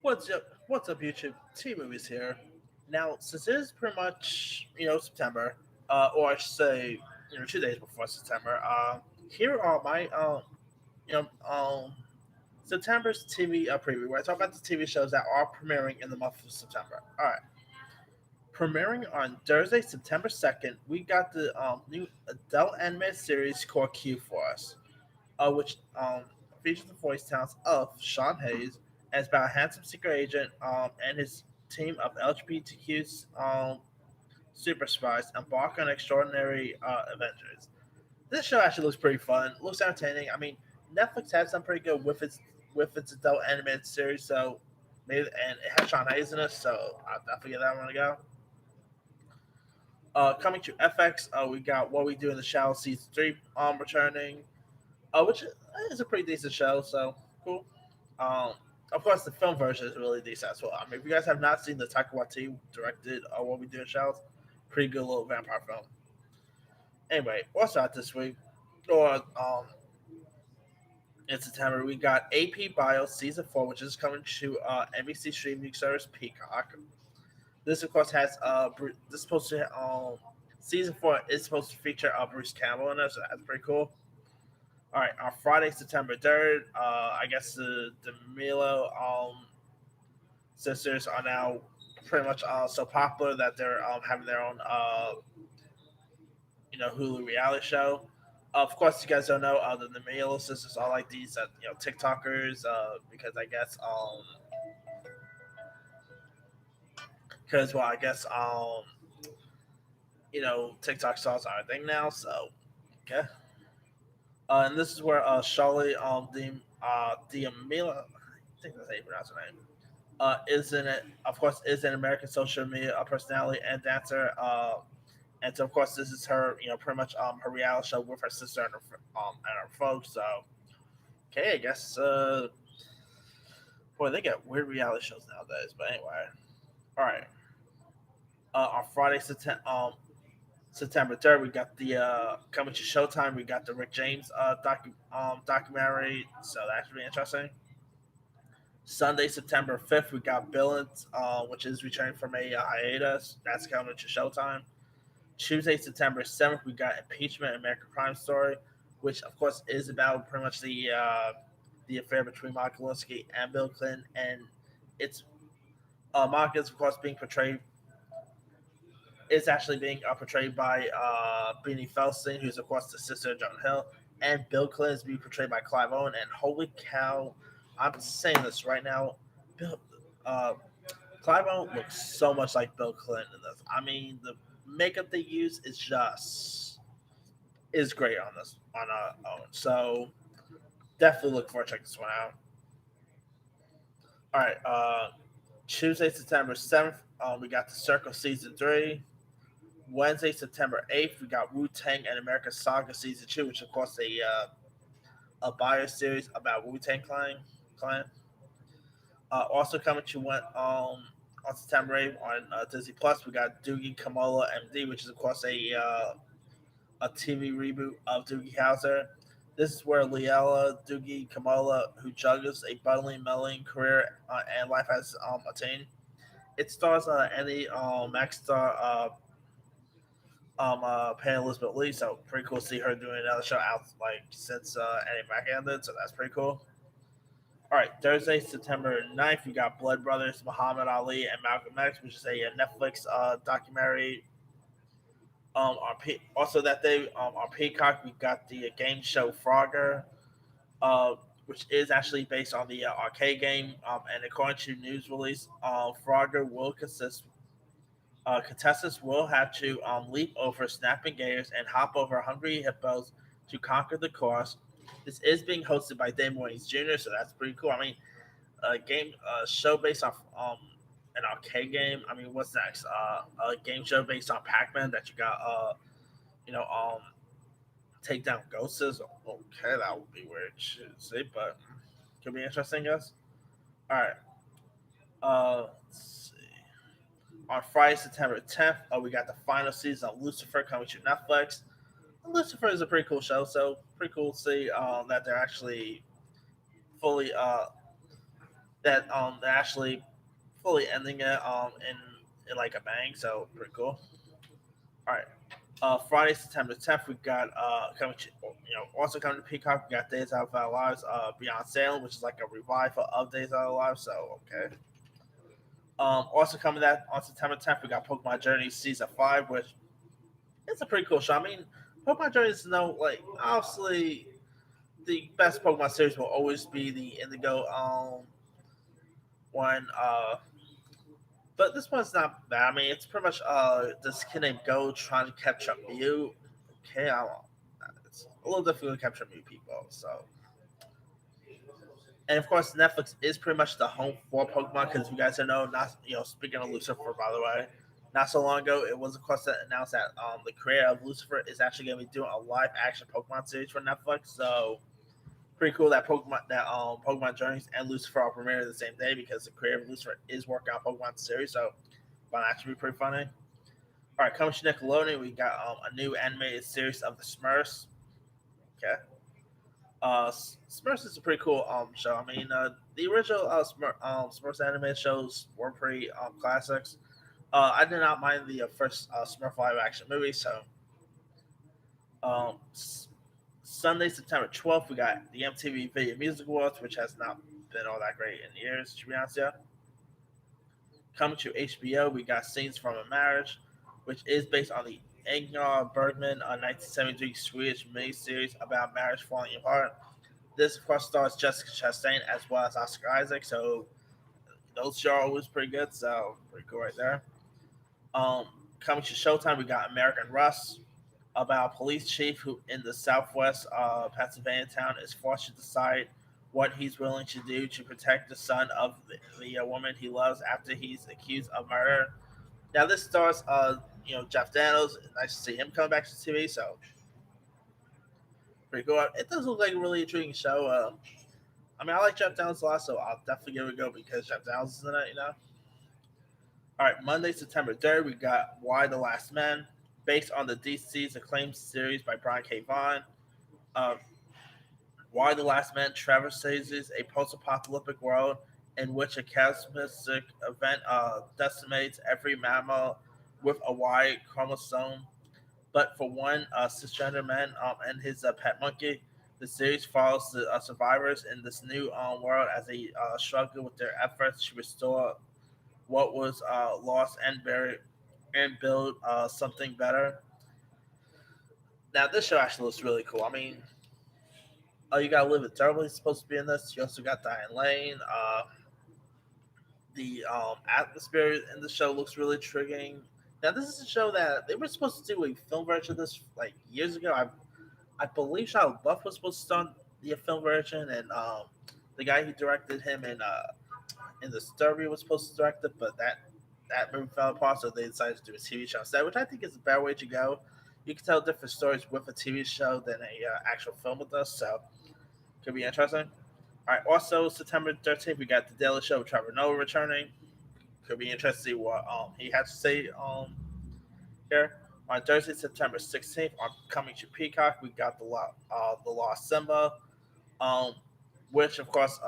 What's up, YouTube? T Movies here. Now, since it is pretty much September, or I should say 2 days before September, here are my you know September's TV preview. Where I talk about the TV shows that are premiering in the month of September. All right, premiering on Thursday, September 2nd, we got the new adult animated series called Q for us, which features the voice talents of Sean Hayes, and it's about a handsome secret agent and his team of LGBTQ super spies embark on extraordinary adventures. This show actually looks pretty fun, looks entertaining. I mean, Netflix has some pretty good with its adult animated series, so maybe and it has Sean Hayes in it, so I'll definitely give that one a go. Coming to FX, we got What We Do in the Shadows season 3 returning, which is a pretty decent show. So cool. Um, of course, the film version is really decent as well. I mean, if you guys have not seen the Taika Waititi directed What We Do in Shadows, pretty good little vampire film. Anyway, also out this week, or in September, we got AP Bio season 4, which is coming to NBC streaming service Peacock. This, of course, has this is supposed to season 4 is supposed to feature Bruce Campbell in it, so that's pretty cool. All right, on Friday, September 3rd, I guess the Milo sisters are now pretty much so popular that they're having their own Hulu reality show. Of course, you guys don't know the Milo sisters are like these TikTokers because I guess I guess TikTok stars are a thing now. So okay, and this is where Charlie the Amelia, I think that's how you pronounce her name, is in it. Of course, is an American social media personality and dancer. And so, of course, this is her, pretty much her reality show with her sister and her folks. So, okay, I guess, boy, they get weird reality shows nowadays. But anyway, all right. On Friday, September 3rd, we got the coming to Showtime. We got the Rick James documentary. So that's really interesting. Sunday, September 5th, we got Billings, which is returning from a hiatus. That's coming to Showtime. Tuesday, September 7th, we got Impeachment, American Crime Story, which of course is about pretty much the affair between Monica Lewinsky and Bill Clinton, and it's Monica is of course being portrayed. It's actually being portrayed by Beanie Feldstein, who's of course the sister of John Hill, and Bill Clinton is being portrayed by Clive Owen. And holy cow, I'm saying this right now, Bill, uh, Clive Owen looks so much like Bill Clinton in this. I mean, the makeup they use is great on this on Owen. So definitely look forward to checking this one out. All right, Tuesday, September 7th, we got the Circle season 3. Wednesday, September 8th, we got Wu Tang and American Saga season 2, which of course a bio series about Wu Tang Clan. Also coming to one on September 8th on Disney Plus, we got Doogie Kamola MD, which is of course a TV reboot of Doogie Howser. This is where Liela Doogie Kamola, who juggles a budding meddling career and life as a teen. It stars Annie Max star Penn Elizabeth Lee, so pretty cool to see her doing another show out like since Annie Mac ended, so that's pretty cool. All right, Thursday, September 9th, we got Blood Brothers, Muhammad Ali, and Malcolm X, which is a Netflix documentary. Also that day on Peacock, we got the game show Frogger, uh, which is actually based on the arcade game. And according to news release, Frogger will consist contestants will have to leap over snapping gators and hop over hungry hippos to conquer the course. This is being hosted by Damon Wayans Jr., so that's pretty cool. I mean, a game show based off an arcade game. I mean, what's next? A game show based on Pac-Man that you got you know take down ghosts. Okay, that would be weird. See, but could be interesting, guys. All right. Let's see. On Friday, September 10th, we got the final season of Lucifer coming to Netflix. Lucifer is a pretty cool show, so pretty cool to see that they're actually fully that they're actually fully ending it in like a bang. So pretty cool. All right. Friday, September 10th, we got coming to, also coming to Peacock. We got Days Out of Our Lives, Beyond Salem, which is like a revival of Days Out of Our Lives. So okay. Also coming that on September 10th, we got Pokemon Journey Season 5, which is a pretty cool show. I mean, Pokemon Journey is no like obviously the best Pokemon series will always be the Indigo one. But this one's not bad. I mean, it's pretty much this kid named Go trying to capture Mew. Okay, I don't. It's a little difficult to capture Mew people. So, and of course, Netflix is pretty much the home for Pokemon because you guys don't know. Not speaking of Lucifer, by the way, not so long ago, it was of course that announced that the creator of Lucifer is actually going to be doing a live action Pokemon series for Netflix. So pretty cool that Pokemon Journeys and Lucifer are premiering the same day because the creator of Lucifer is working on Pokemon series. So might actually be pretty funny. All right, coming to Nickelodeon, we got a new animated series of the Smurfs. Okay, Smurfs is a pretty cool show. I mean, the original Smurfs animated shows were pretty classics. I did not mind the first Smurf live action movie. So, um, Sunday, September 12th, we got the MTV Video Music Awards, which has not been all that great in years, to be honest. Yeah. Coming to HBO, we got Scenes from a Marriage, which is based on the Ingmar Bergman 1973 Swedish miniseries about marriage falling apart. This, of course, stars Jessica Chastain as well as Oscar Isaac, so those shows are always pretty good, so pretty cool right there. Um, Coming to Showtime, we got American Rust, about a police chief who, in the southwest Pennsylvania town, is forced to decide what he's willing to do to protect the son of the woman he loves after he's accused of murder. Now, this stars, Jeff Daniels. Nice to see him come back to TV. So pretty cool. It does look like a really intriguing show. I mean, I like Jeff Daniels a lot, so I'll definitely give it a go because Jeff Daniels is in it. All right, Monday, September 3rd, we got Why the Last Man, based on the DC's acclaimed series by Brian K. Vaughan. Uh, Why the Last Man traverses a post-apocalyptic world in which a cataclysmic event decimates every mammal with a Y chromosome. But for one cisgender man and his pet monkey, the series follows the survivors in this new world as they struggle with their efforts to restore what was lost and buried and build something better. Now, this show actually looks really cool. I mean, you got Live It Terribly supposed to be in this. You also got Diane Lane. The atmosphere in the show looks really intriguing. Now, this is a show that they were supposed to do a film version of this like years ago. I believe Shia LaBeouf was supposed to start the film version, and the guy who directed him in the story was supposed to direct it, but that movie fell apart, so they decided to do a TV show instead, which I think is a better way to go. You can tell different stories with a TV show than a actual film with us, so could be interesting. All right. Also, September 13th, we got the Daily Show with Trevor Noah returning. Could be interesting to see what he has to say here. On Thursday, September 16th, on coming to Peacock, we got the Lost Simba, um, which of course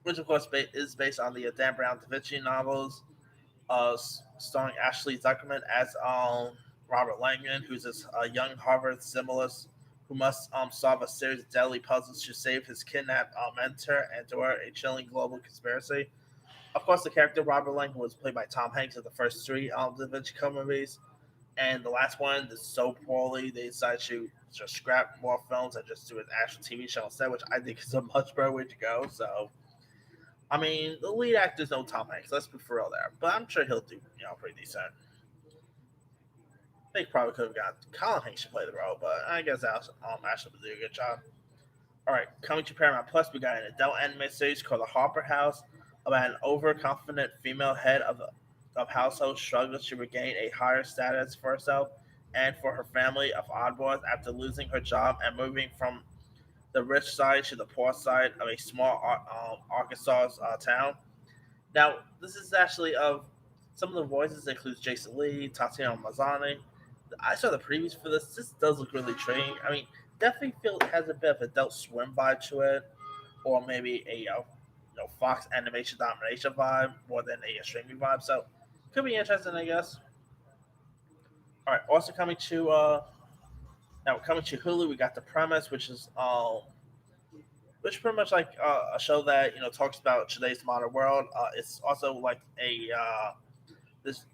is based on the Dan Brown Da Vinci novels, starring Ashley Zuckerman as Robert Langdon, who's this young Harvard symbolist who must solve a series of deadly puzzles to save his kidnapped mentor and thwart a chilling global conspiracy. Of course, the character Robert Langdon was played by Tom Hanks in the first three Da Vinci Code movies, and the last one did so poorly they decided to just scrap more films and just do an actual TV show instead, which I think is a much better way to go. So, I mean, the lead actor is no Tom Hanks. Let's be for real there, but I'm sure he'll do pretty decent. They probably could have got Colin Hanks to play the role, but I guess Ashley would do a good job. All right, coming to Paramount Plus, we got an adult anime series called The Harper House about an overconfident female head of household struggles to regain a higher status for herself and for her family of oddballs after losing her job and moving from the rich side to the poor side of a small Arkansas town. Now, this is actually of some of the voices includes Jason Lee, Tatiana Maslany. I saw the previews for this. This does look really intriguing. I mean, definitely feel it has a bit of Adult Swim vibe to it, or maybe a Fox animation domination vibe more than a streaming vibe. So could be interesting, I guess. All right. Also coming to now coming to Hulu, we got The Premise, which pretty much like a show that talks about today's modern world. It's also like a this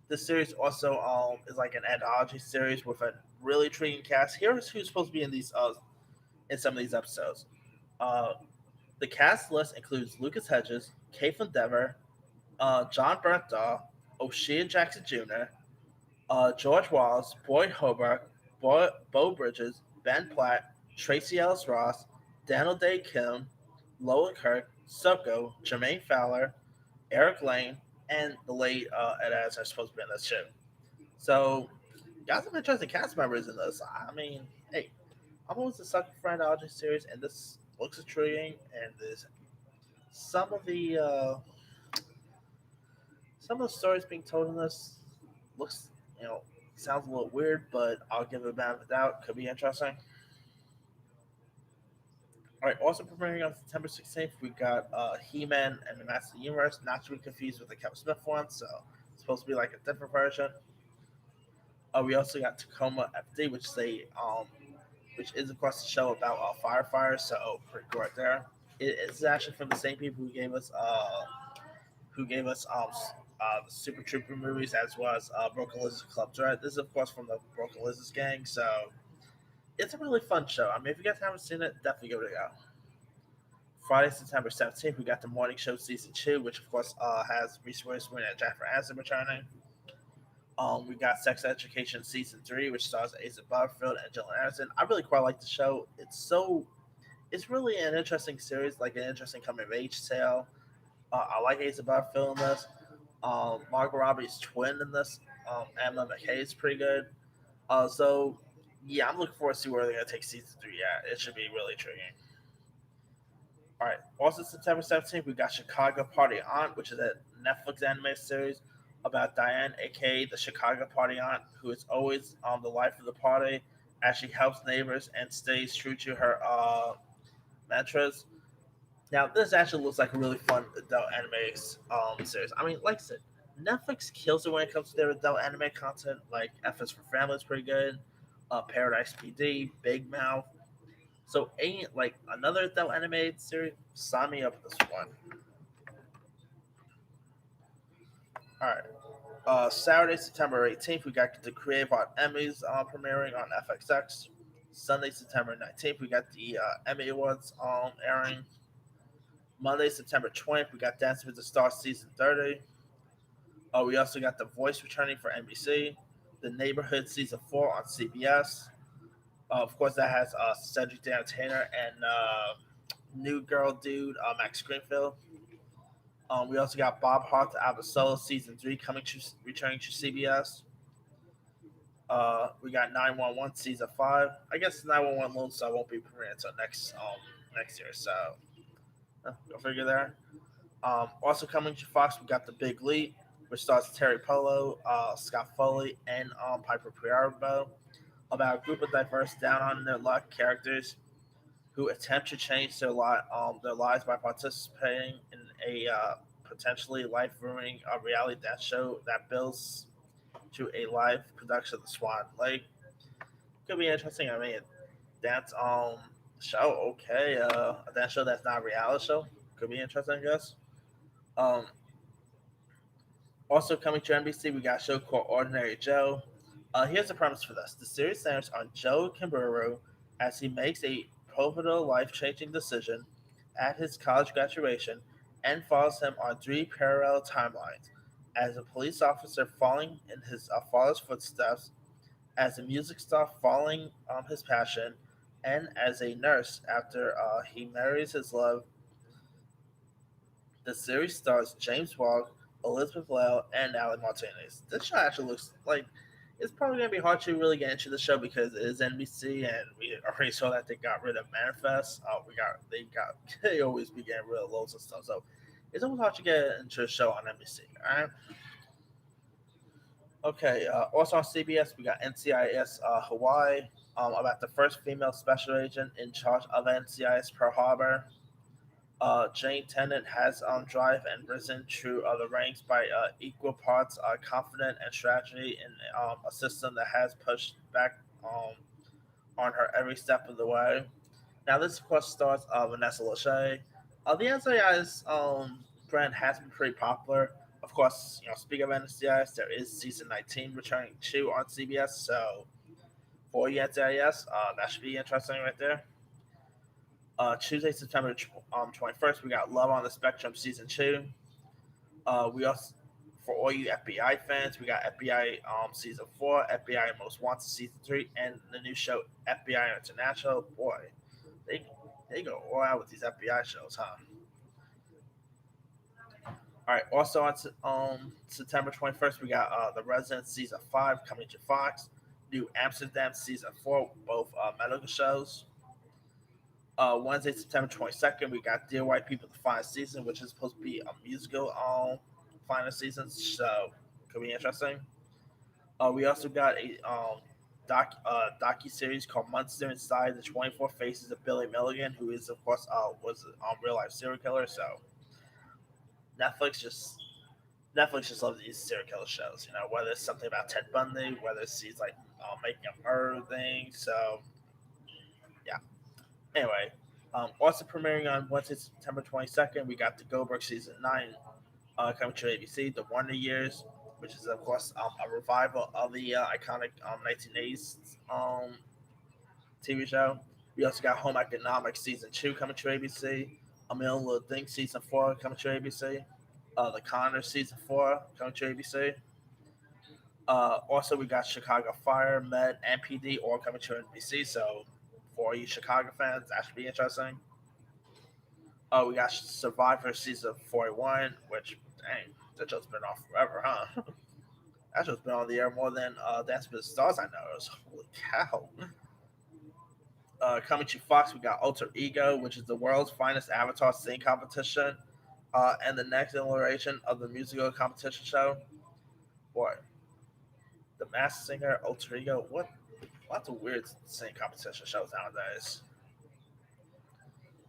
this series also is like an anthology series with a really intriguing cast. Here's who's supposed to be in some of these episodes. Uh, the cast list includes Lucas Hedges, Caitlin Dever, John Bernthal, O'Shea Jackson Jr., George Wallace, Boyd Hobart, Bo Bridges, Ben Platt, Tracy Ellis Ross, Daniel Day Kim, Lola Kirk, Soko, Jermaine Fowler, Eric Lane, and the late Ed Asner are supposed to be in this show. So, got some interesting cast members in this. I mean, hey, I'm always a sucker for anthology series, and this looks intriguing. And there's some of the uh, some of the stories being told in this looks, sounds a little weird, but I'll give it a benefit of the doubt. Could be interesting. All right, also premiering on September 16th, we got He-Man and the Master of the Universe, not to be confused with the Kevin Smith one, so it's supposed to be like a different version. We also got Tacoma FD, which is of course a show about firefighters, so pretty cool right there. It's actually from the same people who gave us the Super Trooper movies as well as Broken Lizard Club Dread. This is of course from the Broken Lizards gang, so it's a really fun show. I mean, if you guys haven't seen it, definitely give it a go. Friday, September 17th, we got the Morning Show Season 2, which of course has Reese Witherspoon and Jennifer Aniston returning. We got Sex Education Season 3, which stars Asa Butterfield and Gillian Anderson. I really quite like the show. It's really an interesting series, like an interesting coming of age tale. I like Asa Butterfield in this. Margot Robbie's twin in this, Emma McKay, is pretty good. So, yeah, I'm looking forward to see where they're going to take Season 3 at. It should be really intriguing. All right. Also, September 17th, we got Chicago Party Aunt, which is a Netflix animated series about Diane, aka the Chicago Party Aunt, who is always on the life of the party, as she helps neighbors and stays true to her mantras. Now, this actually looks like a really fun adult anime series. I mean, like I said, Netflix kills it when it comes to their adult anime content. Like F is for Family is pretty good. Paradise PD, Big Mouth. So, ain't like another adult animated series. Sign me up for this one. All right. Saturday, September 18th, we got the Creative Art Emmys premiering on FXX. Sunday, September 19th, we got the Emmy Awards airing. Monday, September 20th, we got Dancing with the Stars Season 30. We also got The Voice returning for NBC. The Neighborhood Season 4 on CBS. Of course, that has Cedric the Entertainer and new girl dude Max Greenfield. We also got Bob Hart to Solo Season 3 returning to CBS. We got 911 Season 5. I guess 911 Lone Star won't be premiering until next year, so go figure there. Also coming to Fox, we got The Big Leap, which stars Terry Polo, Scott Foley, and Piper Perabo, about a group of diverse, down on their luck characters who attempt to change their lives by participating in a potentially life-ruining reality death show that builds to a live production of the Swan Lake. Could be interesting. I mean, that's show okay. A dance show that's not a reality show could be interesting, I guess. Um, Also coming to NBC, we got a show called Ordinary Joe. Here's the premise for this: the series centers on Joe Kimburu as he makes a pivotal, life-changing decision at his college graduation, and follows him on three parallel timelines: as a police officer following in his father's footsteps, as a music star following his passion, and as a nurse after he marries his love. The series stars James Wong, Elizabeth Lau, and Ali Martinez. This show actually looks like it's probably going to be hard to really get into the show because it is NBC, and we already saw that they got rid of Manifest. They always be getting rid of loads of stuff, so it's almost hard to get into a show on NBC. All right. Okay. Also on CBS, we got NCIS Hawaii, about the first female special agent in charge of NCIS Pearl Harbor. Jane Tennant has drive and risen through the ranks by equal parts confident and strategy in a system that has pushed back um, on her every step of the way. Now, this of course stars Vanessa Lachey. The NCIS brand has been pretty popular. Of course, speaking of NCIS, there is season 19 returning to on CBS. So for you NCIS, that should be interesting right there. Tuesday, September 21st, we got Love on the Spectrum season 2. We also, for all you FBI fans, we got FBI season 4, FBI Most Wanted season 3, and the new show FBI International. Boy, they they go all out with these FBI shows, huh? All right. Also on September 21st, we got The Resident season 5 coming to Fox. New Amsterdam season 4, both medical shows. Wednesday, September 22nd, we got Dear White People, the final season, which is supposed to be a musical final season, so could be interesting. We also got a docu series called Monster Inside the 24 Faces of Billy Milligan, who is of course was a real life serial killer. So Netflix just Netflix just loves these serial killer shows. Whether it's something about Ted Bundy, whether it's he's like making a murder thing. So yeah. Anyway, also premiering on Wednesday, September 22nd, we got the Goldberg season 9 coming to ABC, The Wonder Years, which is of course a revival of the iconic 1980s TV show. We also got Home Economics season 2 coming to ABC, A Million Little Things season 4 coming to ABC, The Connor season 4 coming to ABC. Also, we got Chicago Fire, Med, and PD all coming to NBC. So, for you Chicago fans, that should be interesting. We got Survivor season 41, which, dang, that show's been off forever, huh? That show's been on the air more than Dance with the Stars I know. Holy cow. Coming to Fox, we got Alter Ego, which is the world's finest avatar singing competition, and the next iteration of the musical competition show. Boy, the Masked Singer, Alter Ego, what lots of weird singing competition shows nowadays.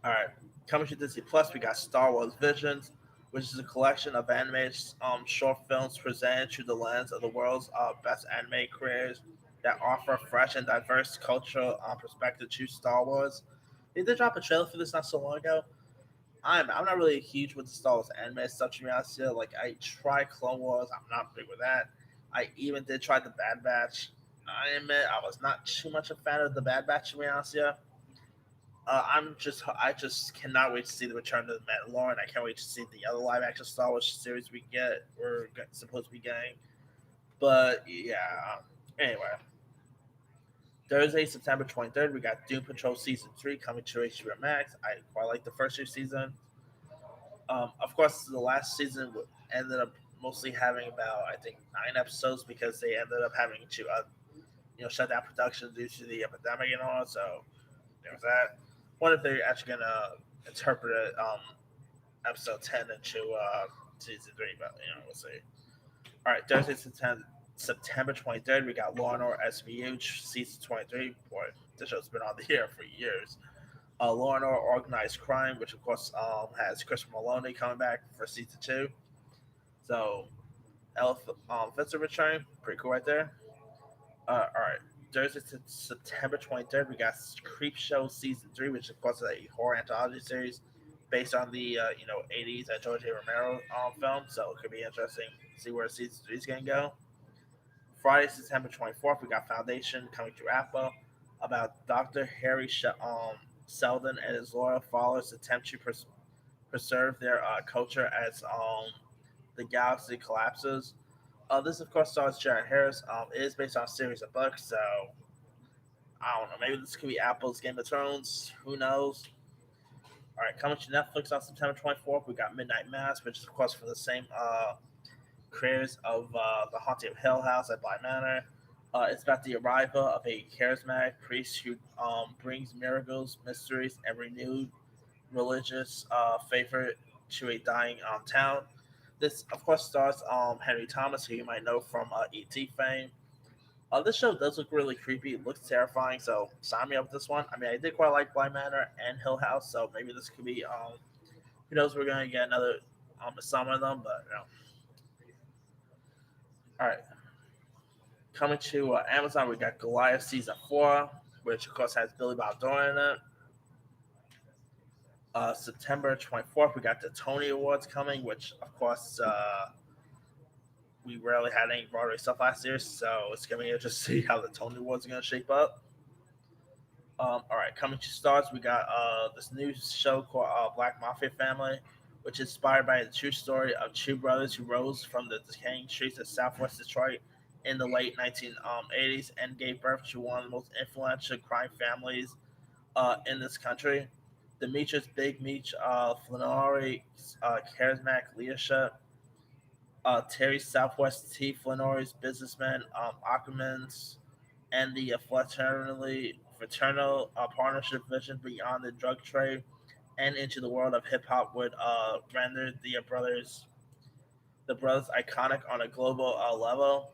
All right, coming to Disney Plus, we got Star Wars Visions, which is a collection of animated short films presented through the lens of the world's best anime creators that offer a fresh and diverse cultural perspective to Star Wars. They did drop a trailer for this not so long ago. I'm not really huge with the Star Wars anime stuff to be honest. Here. Like I tried Clone Wars, I'm not big with that. I even did try the Bad Batch. I admit I was not too much a fan of the Bad Batch to be honest. Here. I just cannot wait to see the return of the Mandalorian. I can't wait to see the other live action Star Wars series supposed to be getting. But yeah, anyway, Thursday, September 23rd, we got Doom Patrol season 3 coming to HBO Max. I quite like the first two seasons. Of course, the last season ended up mostly having about I think 9 episodes because they ended up having to shut down production due to the epidemic and all. So there was that. Wonder if they're actually gonna interpret it, episode 10 into season 3, but we'll see. All right, Thursday, September 23rd, we got Law and Order SVU season 23. Boy, this show's been on the air for years. Law and Order Organized Crime, which of course has Christopher Maloney coming back for season 2. So, Ella Fitzer returning, pretty cool right there. All right. Thursday, September 23rd, we got Creep Show season 3, which of course is a horror anthology series based on the 80s George A. Romero film. So it could be interesting to see where season 3 is going to go. Friday, September 24th, we got Foundation coming to Apple about Dr. Harry Seldon and his loyal followers attempt to preserve their culture as the galaxy collapses. This, of course, stars Jared Harris. It is based on a series of books, so I don't know. Maybe this could be Apple's Game of Thrones. Who knows? All right, coming to Netflix on September 24th, we got Midnight Mass, which is, of course, for the same creators of The Haunting of Hill House at Bly Manor. It's about the arrival of a charismatic priest who brings miracles, mysteries, and renewed religious favor to a dying town. This, of course, stars Henry Thomas, who you might know from ET fame. This show does look really creepy. It looks terrifying, so sign me up with this one. I mean, I did quite like Bly Manor and Hill House, so maybe this could be Who knows? We're gonna get another some of them, but all right. Coming to Amazon, we got Goliath season 4, which of course has Billy Bob Thornton in it. September 24th, we got the Tony Awards coming, which of course we rarely had any Broadway stuff last year, so it's gonna be interesting to see how the Tony Awards are gonna shape up. All right, coming to stars, we got this new show called Black Mafia Family, which is inspired by the true story of two brothers who rose from the decaying streets of Southwest Detroit in the late 1980s and gave birth to one of the most influential crime families in this country. Demetrius Big Meech Flannery, charismatic leadership, Terry Southwest T. Flannery's businessman, Ackerman's, and the fraternal partnership vision beyond the drug trade and into the world of hip hop would render the brothers iconic on a global level.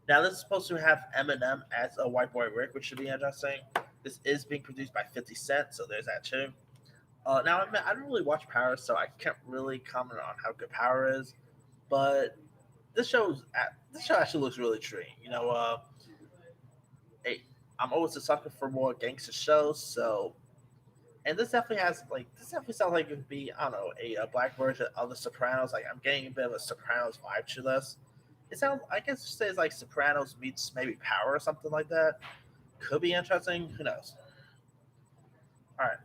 Now this is supposed to have Eminem as a white boy Rick, which should be interesting. This is being produced by 50 Cent, so there's that too. Now I don't really watch Power, so I can't really comment on how good Power is, but this show actually looks really intriguing. Hey, I'm always a sucker for more gangster shows, so and this definitely sounds like it could be I don't know a black version of The Sopranos. Like I'm getting a bit of a Sopranos vibe to this. It sounds I guess it says like Sopranos meets maybe Power or something like that. Could be interesting. Who knows? All right.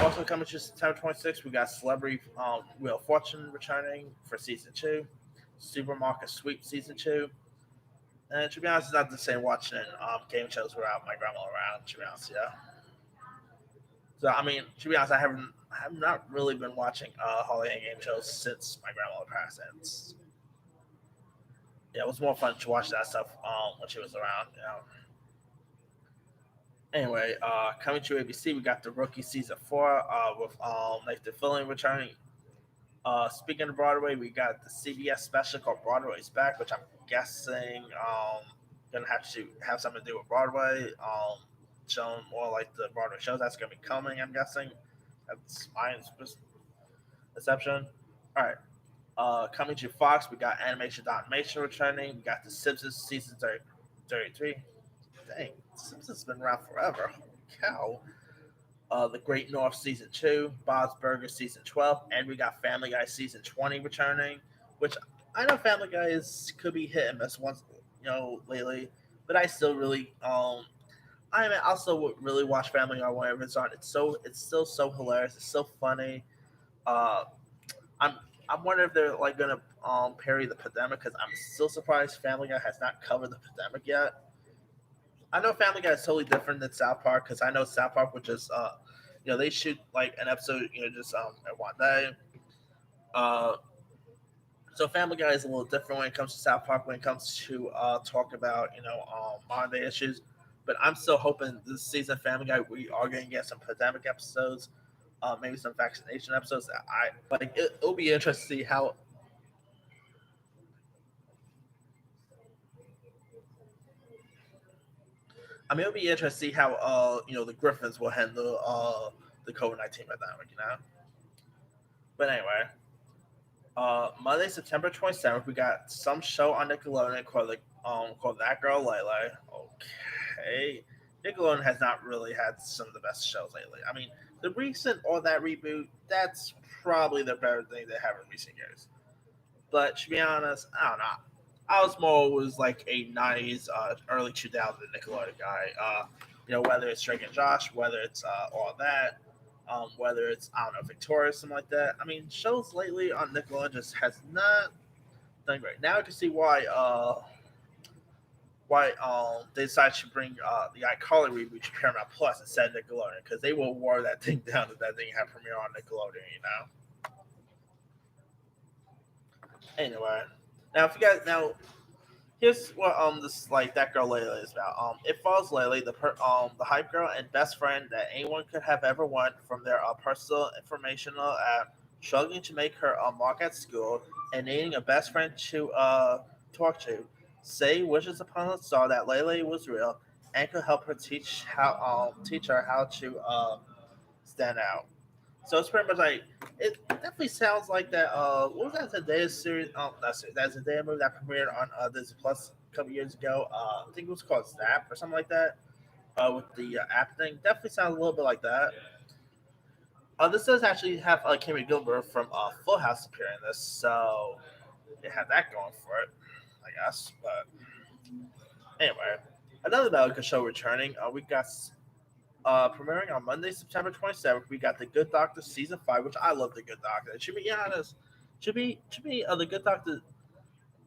Also coming to September 26th, we got Celebrity Wheel of Fortune returning for season 2, Supermarket Sweep season 2. And to be honest, it's not the same watching game shows without my grandma around. To be honest, yeah. So I mean, to be honest, I have not really been watching holiday game shows since my grandma passed. And yeah, it was more fun to watch that stuff when she was around. Anyway, coming to ABC, we got the Rookie season 4 with Nathan Fillion returning. Speaking of Broadway, we got the CBS special called Broadway's Back, which I'm guessing gonna have to have something to do with Broadway. Showing more like the Broadway shows that's gonna be coming. I'm guessing that's my perception. All right. Coming to Fox, we got Animation returning. We got The Simpsons season 33. Dang, Simpsons been around forever. Holy cow. The Great North season 2, Bob's Burgers season 12, and we got Family Guy season 20 returning, which I know Family Guy could be hit and miss once lately, but I still really I also would really watch Family Guy whenever it's on. It's still so hilarious. It's so funny. Uh, I'm I'm wondering if they're like gonna parry the pandemic because I'm still surprised Family Guy has not covered the pandemic yet. I know Family Guy is totally different than South Park because I know South Park would just they shoot like an episode just at one day. Uh, so Family Guy is a little different when it comes to South Park when it comes to talk about modern day issues. But I'm still hoping this season of Family Guy we are going to get some pandemic episodes, maybe some vaccination episodes. I like it'll be interesting to see how. I mean, it'll be interesting to see how the Griffins will handle the COVID-19 pandemic. But anyway, Monday, September 27th, we got some show on Nickelodeon called That Girl Lele. Okay, Nickelodeon has not really had some of the best shows lately. I mean, the recent All That reboot, that's probably the better thing they have in recent years. But to be honest, I don't know. I was like a '90s, early 2000s Nickelodeon guy. Whether it's Drake and Josh, whether it's All That, whether it's I don't know Victoria, something like that. I mean, shows lately on Nickelodeon just has not done great. Now I can see why they decided to bring the iCarly reboot to Paramount Plus instead of Nickelodeon because they will war that thing down if that thing had premiere on Nickelodeon. Anyway, now if you guys now here's what this like that girl Layla is about. It follows Layla, the hype girl and best friend that anyone could have ever want from their personal informational app, struggling to make her mark at school and needing a best friend to talk to. Say wishes upon a star that Layla was real and could help her teach her how to stand out. So it's pretty much like it definitely sounds like that. What was that Zendaya series? That's a Zendaya movie that premiered on Disney Plus a couple years ago. I think it was called Zap or something like that. With the app thing, definitely sounds a little bit like that. This does actually have Kimmy Gilbert from Full House appearing in this, so it had that going for it, I guess. But anyway, another medical show returning. We got premiering on Monday, September 27th. We got The Good Doctor season 5, which I love. The Good Doctor. It should be honest. Should be The Good Doctor.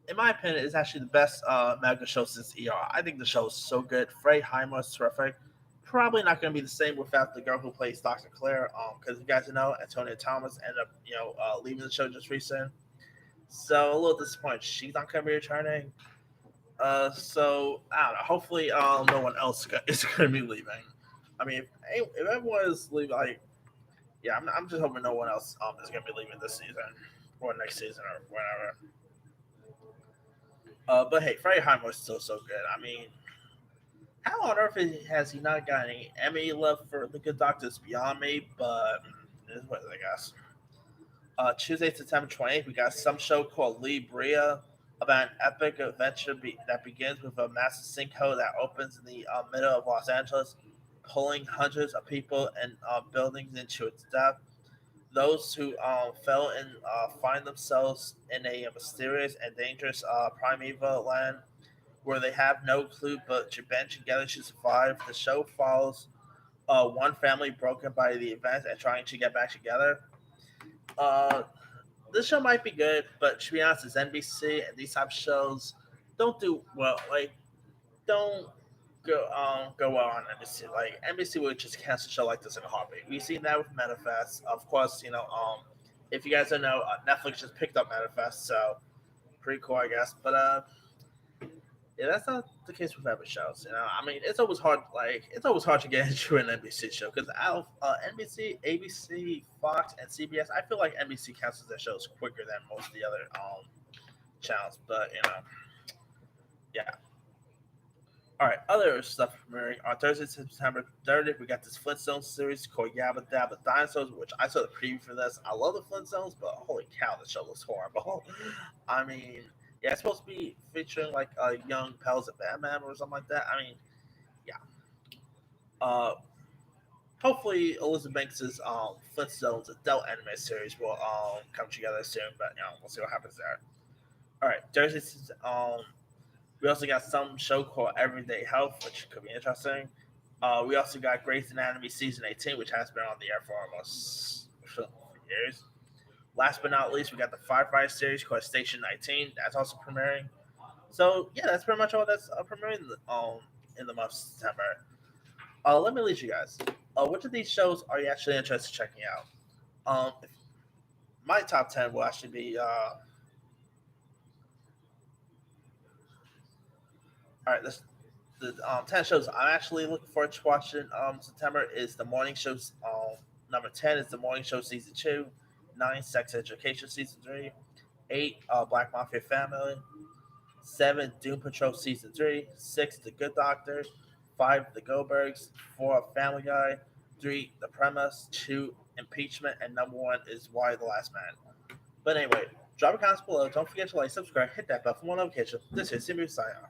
In my opinion, is actually the best medical show since ER. I think the show is so good. Freddie Highmore is terrific. Probably not going to be the same without the girl who plays Dr. Claire. Because you guys know, Antonia Thomas ended up leaving the show just recently. So a little disappointed she's not going to be returning. So I don't know. Hopefully, no one else is going to be leaving. I mean, if everyone is leaving, like, yeah, I'm just hoping no one else is going to be leaving this season or next season or whatever. But hey, Freddie Highmore is still so good. I mean, how on earth has he not got any Emmy left for The Good Doctor is beyond me, but it is what I guess. Tuesday, September 28th, we got some show called Lee Bria about an epic adventure that begins with a massive sinkhole that opens in the middle of Los Angeles, pulling hundreds of people and buildings into its depth. Those who fell and find themselves in a mysterious and dangerous primeval land where they have no clue but to band together to survive. The show follows one family broken by the events and trying to get back together. Uh, this show might be good, but to be honest, it's NBC and these type of shows don't do well. Like, don't go well on NBC. Like NBC would just cancel a show like this in a heartbeat. We've seen that with Manifest. Of course, if you guys don't know, Netflix just picked up Manifest, so pretty cool, I guess. But yeah, that's not the case with every shows. I mean, it's always hard to get into an NBC show because out of NBC, ABC, Fox, and CBS, I feel like NBC cancels their shows quicker than most of the other channels. But yeah. All right, other stuff premiering on Thursday, September 30th. We got this Flintstones series called Yabba Dabba Dinosaurs, which I saw the preview for this. I love the Flintstones, but holy cow, the show looks horrible. I mean, yeah, it's supposed to be featuring like a young Pals of Batman or something like that. I mean, yeah. Uh, Hopefully, Elizabeth Banks' Flintstones adult anime series will come together soon, but we'll see what happens there. All right, Thursday, we also got some show called Everyday Health, which could be interesting. We also got Grey's Anatomy season 18, which has been on the air for almost years. Last but not least, we got the Firefly series called Station 19. That's also premiering. So yeah, that's pretty much all that's premiering in the month of September. Let me lead you guys. Which of these shows are you actually interested in checking out? My top 10 will actually be all right. The 10 shows I'm actually looking forward to watching September is the morning shows. Number 10 is the morning show season 2, 9 Sex Education season 3, 8 Black Mafia Family, 7 Doom Patrol season 3, 6 The Good Doctor, 5 The Goldbergs, 4 Family Guy, 3 The Premise, 2 Impeachment, and number 1 is Why the Last Man. But anyway, drop a comment below. Don't forget to like, subscribe, hit that bell for more notifications. This is Simbu Sayang.